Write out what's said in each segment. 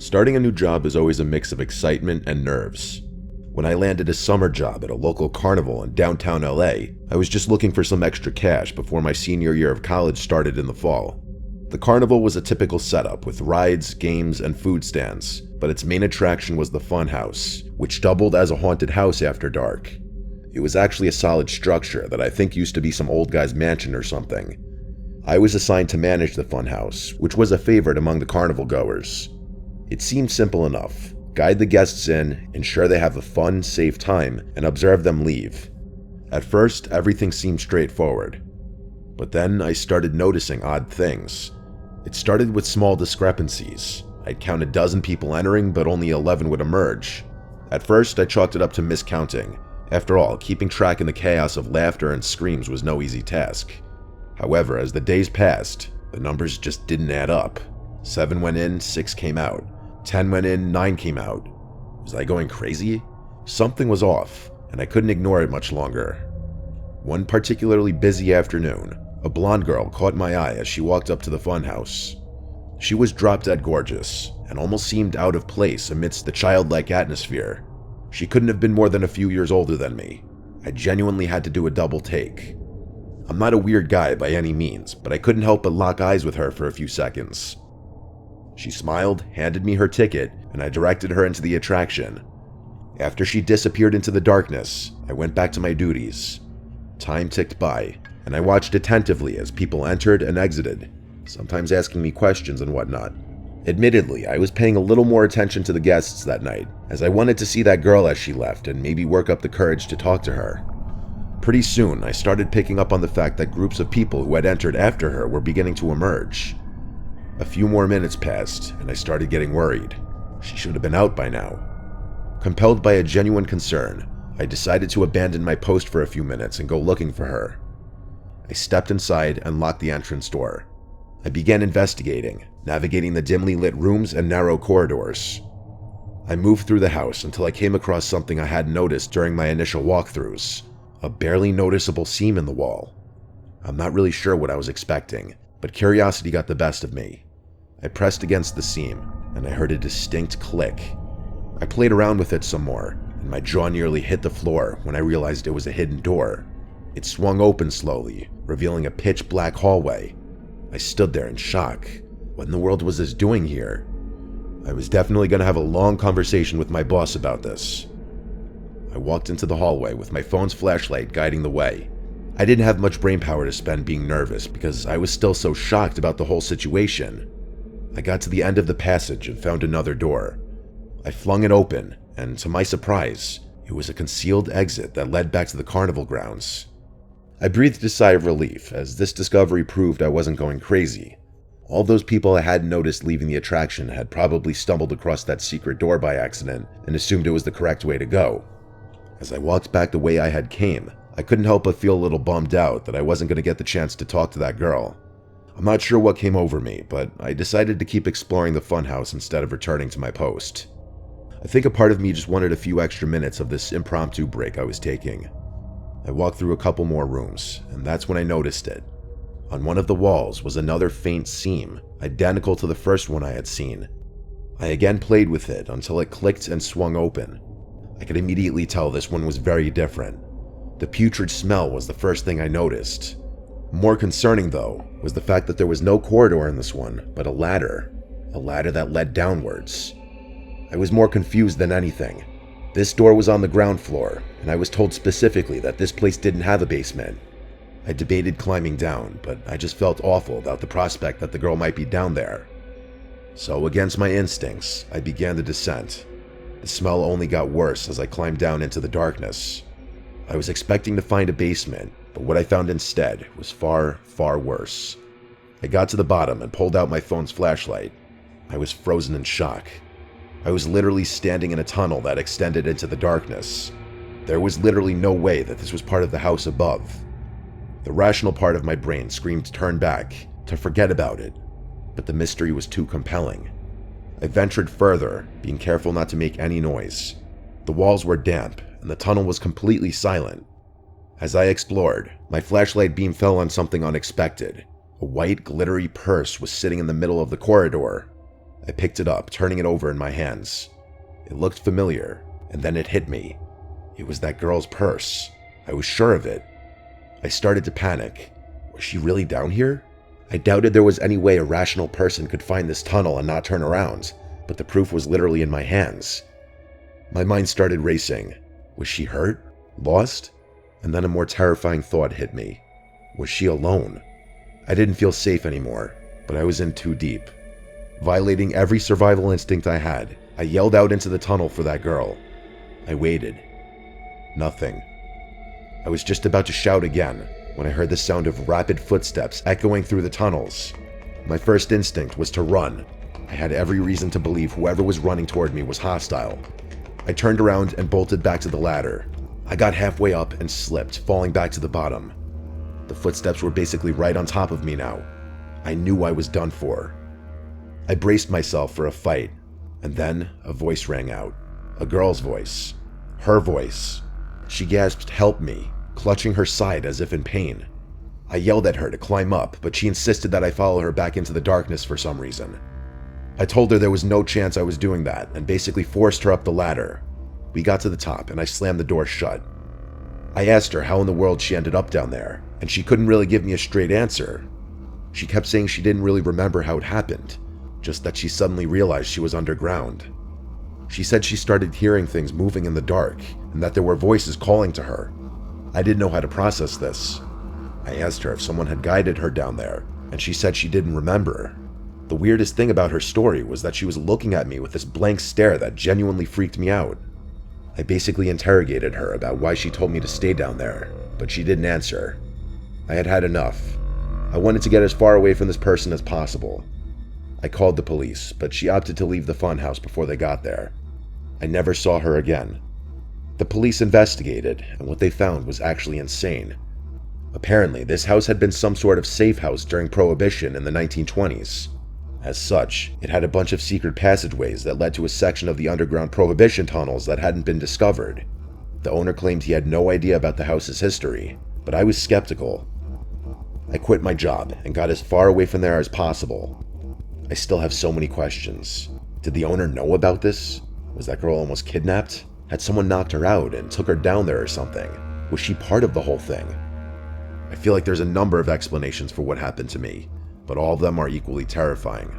Starting a new job is always a mix of excitement and nerves. When I landed a summer job at a local carnival in downtown LA, I was just looking for some extra cash before my senior year of college started in the fall. The carnival was a typical setup with rides, games, and food stands, but its main attraction was the fun house, which doubled as a haunted house after dark. It was actually a solid structure that I think used to be some old guy's mansion or something. I was assigned to manage the fun house, which was a favorite among the carnival goers. It seemed simple enough. Guide the guests in, ensure they have a fun, safe time, and observe them leave. At first, everything seemed straightforward. But then I started noticing odd things. It started with small discrepancies. I'd count a dozen people entering, but only 11 would emerge. At first, I chalked it up to miscounting. After all, keeping track in the chaos of laughter and screams was no easy task. However, as the days passed, the numbers just didn't add up. 7 went in, 6 came out. 10 went in, 9 came out. Was I going crazy? Something was off, and I couldn't ignore it much longer. One particularly busy afternoon, a blonde girl caught my eye as she walked up to the funhouse. She was drop-dead gorgeous, and almost seemed out of place amidst the childlike atmosphere. She couldn't have been more than a few years older than me. I genuinely had to do a double take. I'm not a weird guy by any means, but I couldn't help but lock eyes with her for a few seconds. She smiled, handed me her ticket, and I directed her into the attraction. After she disappeared into the darkness, I went back to my duties. Time ticked by, and I watched attentively as people entered and exited, sometimes asking me questions and whatnot. Admittedly, I was paying a little more attention to the guests that night, as I wanted to see that girl as she left and maybe work up the courage to talk to her. Pretty soon, I started picking up on the fact that groups of people who had entered after her were beginning to emerge. A few more minutes passed, and I started getting worried. She should have been out by now. Compelled by a genuine concern, I decided to abandon my post for a few minutes and go looking for her. I stepped inside and locked the entrance door. I began investigating, navigating the dimly lit rooms and narrow corridors. I moved through the house until I came across something I hadn't noticed during my initial walkthroughs, a barely noticeable seam in the wall. I'm not really sure what I was expecting, but curiosity got the best of me. I pressed against the seam, and I heard a distinct click. I played around with it some more, and my jaw nearly hit the floor when I realized it was a hidden door. It swung open slowly, revealing a pitch-black hallway. I stood there in shock. What in the world was this doing here? I was definitely going to have a long conversation with my boss about this. I walked into the hallway with my phone's flashlight guiding the way. I didn't have much brain power to spend being nervous because I was still so shocked about the whole situation. I got to the end of the passage and found another door. I flung it open, and to my surprise, it was a concealed exit that led back to the carnival grounds. I breathed a sigh of relief as this discovery proved I wasn't going crazy. All those people I hadn't noticed leaving the attraction had probably stumbled across that secret door by accident and assumed it was the correct way to go. As I walked back the way I had came, I couldn't help but feel a little bummed out that I wasn't going to get the chance to talk to that girl. I'm not sure what came over me, but I decided to keep exploring the funhouse instead of returning to my post. I think a part of me just wanted a few extra minutes of this impromptu break I was taking. I walked through a couple more rooms, and that's when I noticed it. On one of the walls was another faint seam, identical to the first one I had seen. I again played with it until it clicked and swung open. I could immediately tell this one was very different. The putrid smell was the first thing I noticed. More concerning, though, was the fact that there was no corridor in this one, but a ladder that led downwards. I was more confused than anything. This door was on the ground floor, and I was told specifically that this place didn't have a basement. I debated climbing down, but I just felt awful about the prospect that the girl might be down there. So against my instincts, I began the descent. The smell only got worse as I climbed down into the darkness. I was expecting to find a basement, but what I found instead was far, far worse. I got to the bottom and pulled out my phone's flashlight. I was frozen in shock. I was literally standing in a tunnel that extended into the darkness. There was literally no way that this was part of the house above. The rational part of my brain screamed to turn back, to forget about it, but the mystery was too compelling. I ventured further, being careful not to make any noise. The walls were damp, and the tunnel was completely silent. As I explored, my flashlight beam fell on something unexpected. A white, glittery purse was sitting in the middle of the corridor. I picked it up, turning it over in my hands. It looked familiar, and then it hit me. It was that girl's purse. I was sure of it. I started to panic. Was she really down here? I doubted there was any way a rational person could find this tunnel and not turn around, but the proof was literally in my hands. My mind started racing. Was she hurt? Lost? And then a more terrifying thought hit me. Was she alone? I didn't feel safe anymore, but I was in too deep. Violating every survival instinct I had, I yelled out into the tunnel for that girl. I waited. Nothing. I was just about to shout again when I heard the sound of rapid footsteps echoing through the tunnels. My first instinct was to run. I had every reason to believe whoever was running toward me was hostile. I turned around and bolted back to the ladder. I got halfway up and slipped, falling back to the bottom. The footsteps were basically right on top of me now. I knew I was done for. I braced myself for a fight, and then a voice rang out. A girl's voice. Her voice. She gasped, "Help me," clutching her side as if in pain. I yelled at her to climb up, but she insisted that I follow her back into the darkness for some reason. I told her there was no chance I was doing that, and basically forced her up the ladder. We got to the top, and I slammed the door shut. I asked her how in the world she ended up down there, and she couldn't really give me a straight answer. She kept saying she didn't really remember how it happened, just that she suddenly realized she was underground. She said she started hearing things moving in the dark, and that there were voices calling to her. I didn't know how to process this. I asked her if someone had guided her down there, and she said she didn't remember. The weirdest thing about her story was that she was looking at me with this blank stare that genuinely freaked me out. I basically interrogated her about why she told me to stay down there, but she didn't answer. I had had enough. I wanted to get as far away from this person as possible. I called the police, but she opted to leave the funhouse before they got there. I never saw her again. The police investigated, and what they found was actually insane. Apparently, this house had been some sort of safe house during Prohibition in the 1920s. As such, it had a bunch of secret passageways that led to a section of the underground Prohibition tunnels that hadn't been discovered. The owner claimed he had no idea about the house's history, but I was skeptical. I quit my job and got as far away from there as possible. I still have so many questions. Did the owner know about this? Was that girl almost kidnapped? Had someone knocked her out and took her down there or something? Was she part of the whole thing? I feel like there's a number of explanations for what happened to me, but all of them are equally terrifying.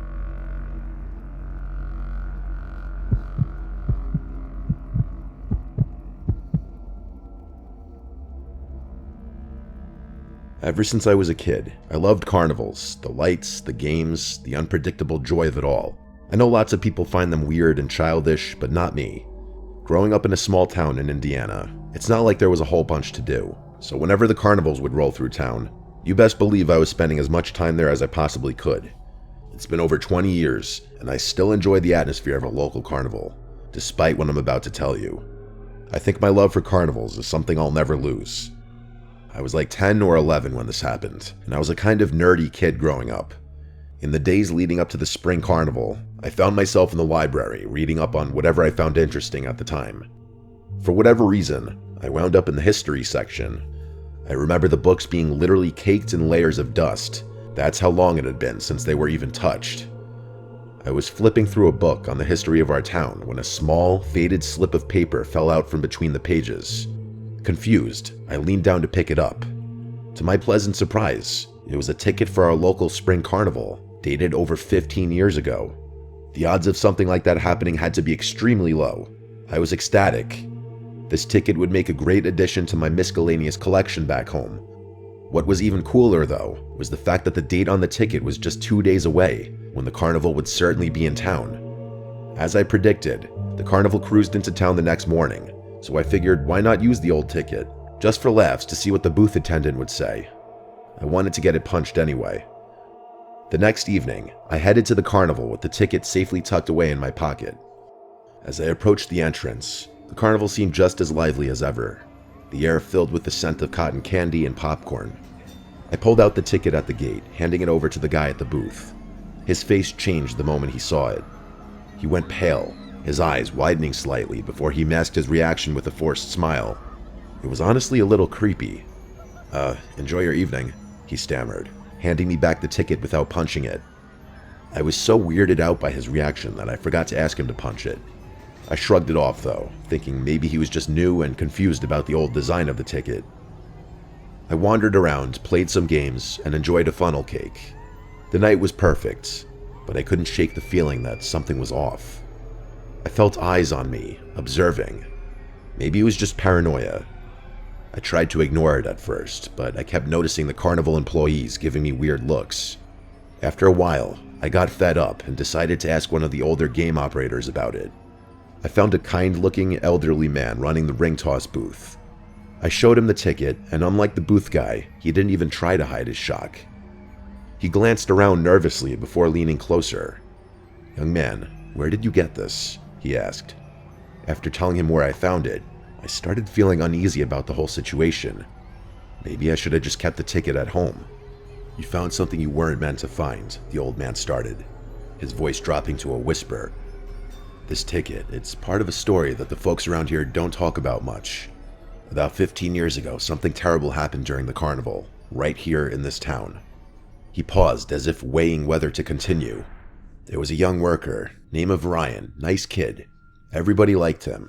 Ever since I was a kid, I loved carnivals, the lights, the games, the unpredictable joy of it all. I know lots of people find them weird and childish, but not me. Growing up in a small town in Indiana, it's not like there was a whole bunch to do, so whenever the carnivals would roll through town, you best believe I was spending as much time there as I possibly could. It's been over 20 years, and I still enjoy the atmosphere of a local carnival, despite what I'm about to tell you. I think my love for carnivals is something I'll never lose. I was like 10 or 11 when this happened, and I was a kind of nerdy kid growing up. In the days leading up to the spring carnival, I found myself in the library reading up on whatever I found interesting at the time. For whatever reason, I wound up in the history section. I remember the books being literally caked in layers of dust. That's how long it had been since they were even touched. I was flipping through a book on the history of our town when a small, faded slip of paper fell out from between the pages. Confused, I leaned down to pick it up. To my pleasant surprise, it was a ticket for our local spring carnival, dated over 15 years ago. The odds of something like that happening had to be extremely low. I was ecstatic. This ticket would make a great addition to my miscellaneous collection back home. What was even cooler, though, was the fact that the date on the ticket was just 2 days away, when the carnival would certainly be in town. As I predicted, the carnival cruised into town the next morning, so I figured why not use the old ticket, just for laughs to see what the booth attendant would say. I wanted to get it punched anyway. The next evening, I headed to the carnival with the ticket safely tucked away in my pocket. As I approached the entrance, the carnival seemed just as lively as ever, the air filled with the scent of cotton candy and popcorn. I pulled out the ticket at the gate, handing it over to the guy at the booth. His face changed the moment he saw it. He went pale, his eyes widening slightly before he masked his reaction with a forced smile. It was honestly a little creepy. Enjoy your evening," he stammered, handing me back the ticket without punching it. I was so weirded out by his reaction that I forgot to ask him to punch it. I shrugged it off though, thinking maybe he was just new and confused about the old design of the ticket. I wandered around, played some games, and enjoyed a funnel cake. The night was perfect, but I couldn't shake the feeling that something was off. I felt eyes on me, observing. Maybe it was just paranoia. I tried to ignore it at first, but I kept noticing the Carnival employees giving me weird looks. After a while, I got fed up and decided to ask one of the older game operators about it. I found a kind-looking elderly man running the ring toss booth. I showed him the ticket, and unlike the booth guy, he didn't even try to hide his shock. He glanced around nervously before leaning closer. "Young man, where did you get this?" he asked. After telling him where I found it, I started feeling uneasy about the whole situation. Maybe I should have just kept the ticket at home. "You found something you weren't meant to find," the old man started, his voice dropping to a whisper. "This ticket, it's part of a story that the folks around here don't talk about much. About 15 years ago, something terrible happened during the carnival, right here in this town." He paused as if weighing whether to continue. "There was a young worker, name of Ryan, nice kid. Everybody liked him.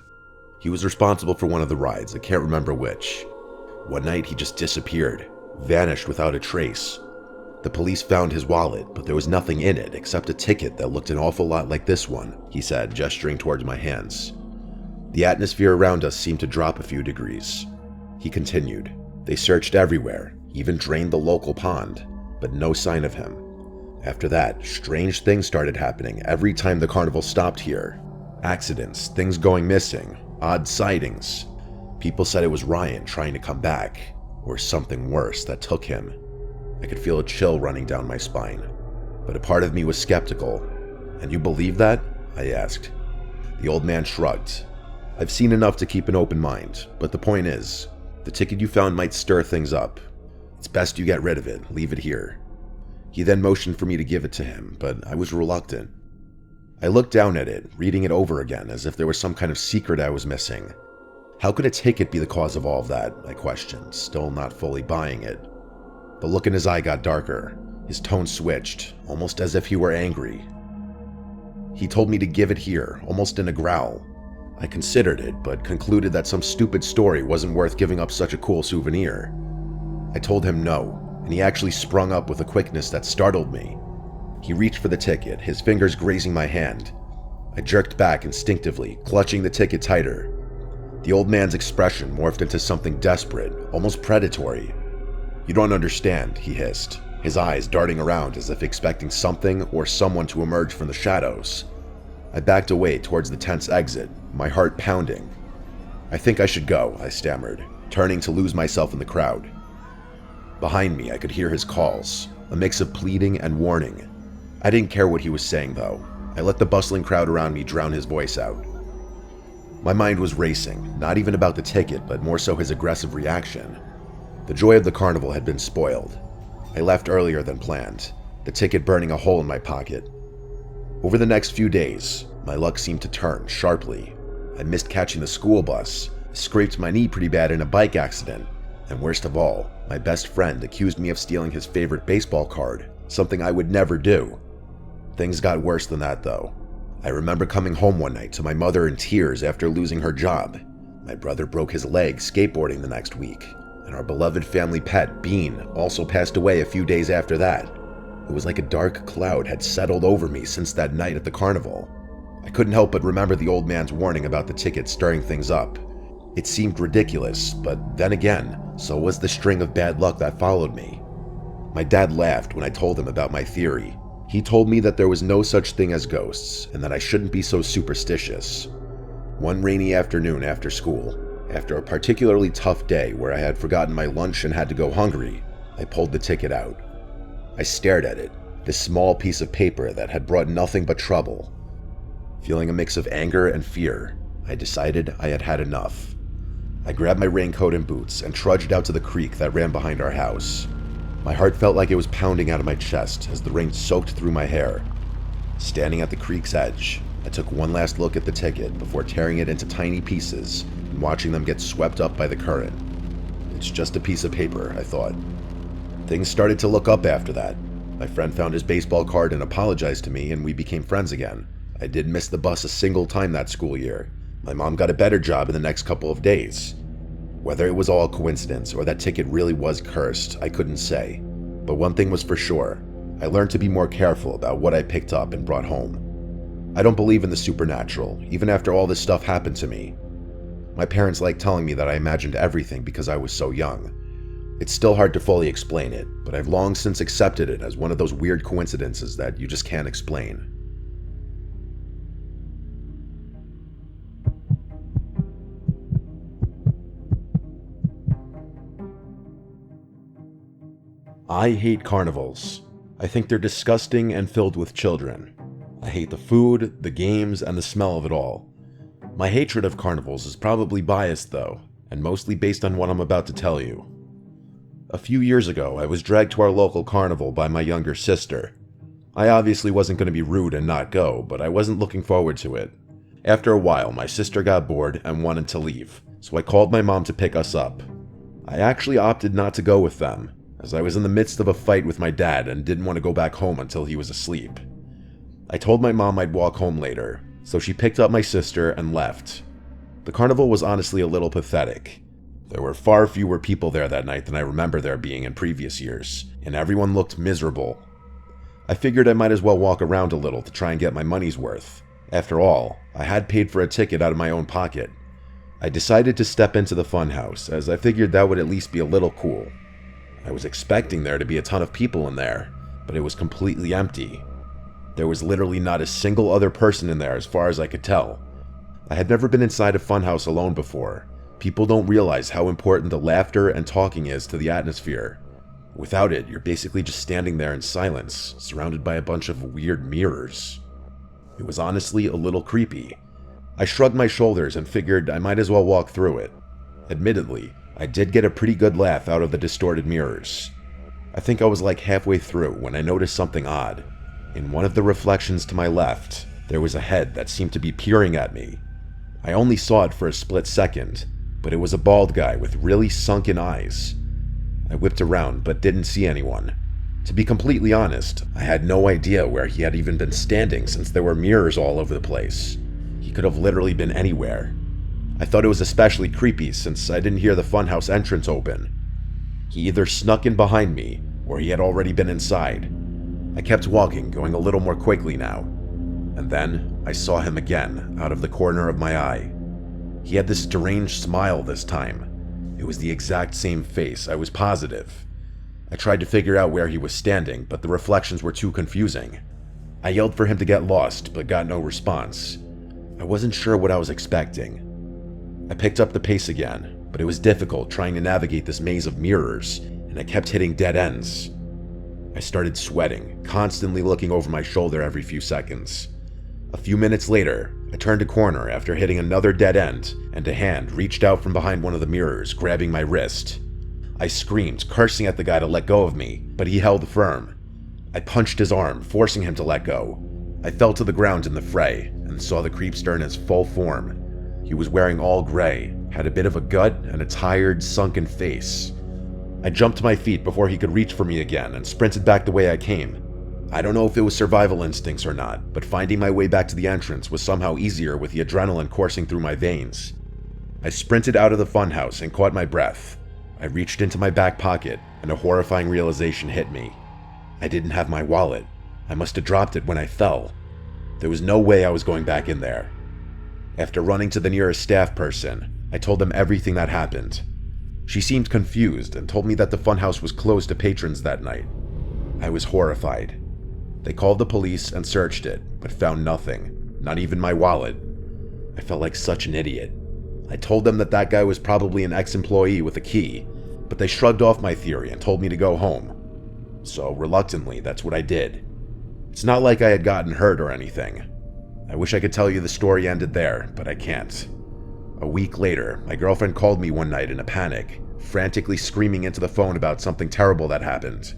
He was responsible for one of the rides, I can't remember which. One night he just disappeared, vanished without a trace. The police found his wallet, but there was nothing in it except a ticket that looked an awful lot like this one," he said, gesturing towards my hands. The atmosphere around us seemed to drop a few degrees. He continued. "They searched everywhere, even drained the local pond, but no sign of him. After that, strange things started happening every time the carnival stopped here. Accidents, things going missing, odd sightings. People said it was Ryan trying to come back, or something worse that took him. I could feel a chill running down my spine, but a part of me was skeptical. And you believe that?" I asked. The old man shrugged. "I've seen enough to keep an open mind, but the point is, the ticket you found might stir things up. It's best you get rid of it, leave it here." He then motioned for me to give it to him, but I was reluctant. I looked down at it, reading it over again as if there was some kind of secret I was missing. How could a ticket be the cause of all of that? I questioned, still not fully buying it. The look in his eye got darker. His tone switched, almost as if he were angry. He told me to give it here, almost in a growl. I considered it, but concluded that some stupid story wasn't worth giving up such a cool souvenir. I told him no, and he actually sprung up with a quickness that startled me. He reached for the ticket, his fingers grazing my hand. I jerked back instinctively, clutching the ticket tighter. The old man's expression morphed into something desperate, almost predatory. "You don't understand," he hissed, his eyes darting around as if expecting something or someone to emerge from the shadows. I backed away towards the tent's exit, my heart pounding. "I think I should go," I stammered, turning to lose myself in the crowd. Behind me, I could hear his calls, a mix of pleading and warning. I didn't care what he was saying, though. I let the bustling crowd around me drown his voice out. My mind was racing, not even about the ticket, but more so his aggressive reaction. The joy of the carnival had been spoiled. I left earlier than planned, the ticket burning a hole in my pocket. Over the next few days, my luck seemed to turn sharply. I missed catching the school bus, scraped my knee pretty bad in a bike accident, and worst of all, my best friend accused me of stealing his favorite baseball card, something I would never do. Things got worse than that, though. I remember coming home one night to my mother in tears after losing her job. My brother broke his leg skateboarding the next week, and our beloved family pet, Bean, also passed away a few days after that. It was like a dark cloud had settled over me since that night at the carnival. I couldn't help but remember the old man's warning about the ticket stirring things up. It seemed ridiculous, but then again, so was the string of bad luck that followed me. My dad laughed when I told him about my theory. He told me that there was no such thing as ghosts, and that I shouldn't be so superstitious. One rainy afternoon after school, after a particularly tough day where I had forgotten my lunch and had to go hungry, I pulled the ticket out. I stared at it, this small piece of paper that had brought nothing but trouble. Feeling a mix of anger and fear, I decided I had had enough. I grabbed my raincoat and boots and trudged out to the creek that ran behind our house. My heart felt like it was pounding out of my chest as the rain soaked through my hair. Standing at the creek's edge, I took one last look at the ticket before tearing it into tiny pieces and watching them get swept up by the current. It's just a piece of paper, I thought. Things started to look up after that. My friend found his baseball card and apologized to me, and we became friends again. I didn't miss the bus a single time that school year. My mom got a better job in the next couple of days. Whether it was all coincidence or that ticket really was cursed, I couldn't say. But one thing was for sure. I learned to be more careful about what I picked up and brought home. I don't believe in the supernatural, even after all this stuff happened to me. My parents like telling me that I imagined everything because I was so young. It's still hard to fully explain it, but I've long since accepted it as one of those weird coincidences that you just can't explain. I hate carnivals. I think they're disgusting and filled with children. I hate the food, the games, and the smell of it all. My hatred of carnivals is probably biased though, and mostly based on what I'm about to tell you. A few years ago, I was dragged to our local carnival by my younger sister. I obviously wasn't going to be rude and not go, but I wasn't looking forward to it. After a while, my sister got bored and wanted to leave, so I called my mom to pick us up. I actually opted not to go with them, as I was in the midst of a fight with my dad and didn't want to go back home until he was asleep. I told my mom I'd walk home later, so she picked up my sister and left. The carnival was honestly a little pathetic. There were far fewer people there that night than I remember there being in previous years, and everyone looked miserable. I figured I might as well walk around a little to try and get my money's worth. After all, I had paid for a ticket out of my own pocket. I decided to step into the funhouse, as I figured that would at least be a little cool. I was expecting there to be a ton of people in there, but it was completely empty. There was literally not a single other person in there as far as I could tell. I had never been inside a funhouse alone before. People don't realize how important the laughter and talking is to the atmosphere. Without it, you're basically just standing there in silence, surrounded by a bunch of weird mirrors. It was honestly a little creepy. I shrugged my shoulders and figured I might as well walk through it. Admittedly, I did get a pretty good laugh out of the distorted mirrors. I think I was like halfway through when I noticed something odd. In one of the reflections to my left, there was a head that seemed to be peering at me. I only saw it for a split second, but it was a bald guy with really sunken eyes. I whipped around but didn't see anyone. To be completely honest, I had no idea where he had even been standing since there were mirrors all over the place. He could have literally been anywhere. I thought it was especially creepy since I didn't hear the funhouse entrance open. He either snuck in behind me, or he had already been inside. I kept walking, going a little more quickly now. And then, I saw him again, out of the corner of my eye. He had this deranged smile this time. It was the exact same face, I was positive. I tried to figure out where he was standing, but the reflections were too confusing. I yelled for him to get lost, but got no response. I wasn't sure what I was expecting. I picked up the pace again, but it was difficult trying to navigate this maze of mirrors, and I kept hitting dead ends. I started sweating, constantly looking over my shoulder every few seconds. A few minutes later, I turned a corner after hitting another dead end, and a hand reached out from behind one of the mirrors, grabbing my wrist. I screamed, cursing at the guy to let go of me, but he held firm. I punched his arm, forcing him to let go. I fell to the ground in the fray, and saw the creepster in his full form. He was wearing all gray, had a bit of a gut, and a tired, sunken face. I jumped to my feet before he could reach for me again and sprinted back the way I came. I don't know if it was survival instincts or not, but finding my way back to the entrance was somehow easier with the adrenaline coursing through my veins. I sprinted out of the funhouse and caught my breath. I reached into my back pocket, and a horrifying realization hit me. I didn't have my wallet. I must have dropped it when I fell. There was no way I was going back in there. After running to the nearest staff person, I told them everything that happened. She seemed confused and told me that the funhouse was closed to patrons that night. I was horrified. They called the police and searched it, but found nothing, not even my wallet. I felt like such an idiot. I told them that that guy was probably an ex-employee with a key, but they shrugged off my theory and told me to go home. So reluctantly, that's what I did. It's not like I had gotten hurt or anything. I wish I could tell you the story ended there, but I can't. A week later, my girlfriend called me one night in a panic, frantically screaming into the phone about something terrible that happened.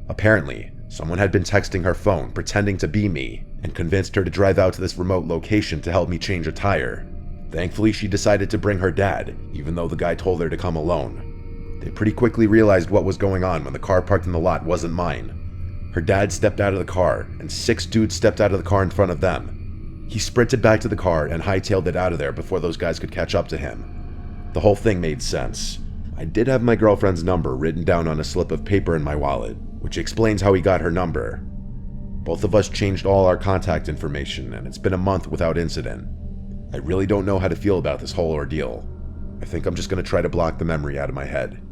Apparently, someone had been texting her phone pretending to be me and convinced her to drive out to this remote location to help me change a tire. Thankfully, she decided to bring her dad, even though the guy told her to come alone. They pretty quickly realized what was going on when the car parked in the lot wasn't mine. Her dad stepped out of the car, and 6 dudes stepped out of the car in front of them. He sprinted back to the car and hightailed it out of there before those guys could catch up to him. The whole thing made sense. I did have my girlfriend's number written down on a slip of paper in my wallet, which explains how he got her number. Both of us changed all our contact information, and it's been a month without incident. I really don't know how to feel about this whole ordeal. I think I'm just going to try to block the memory out of my head.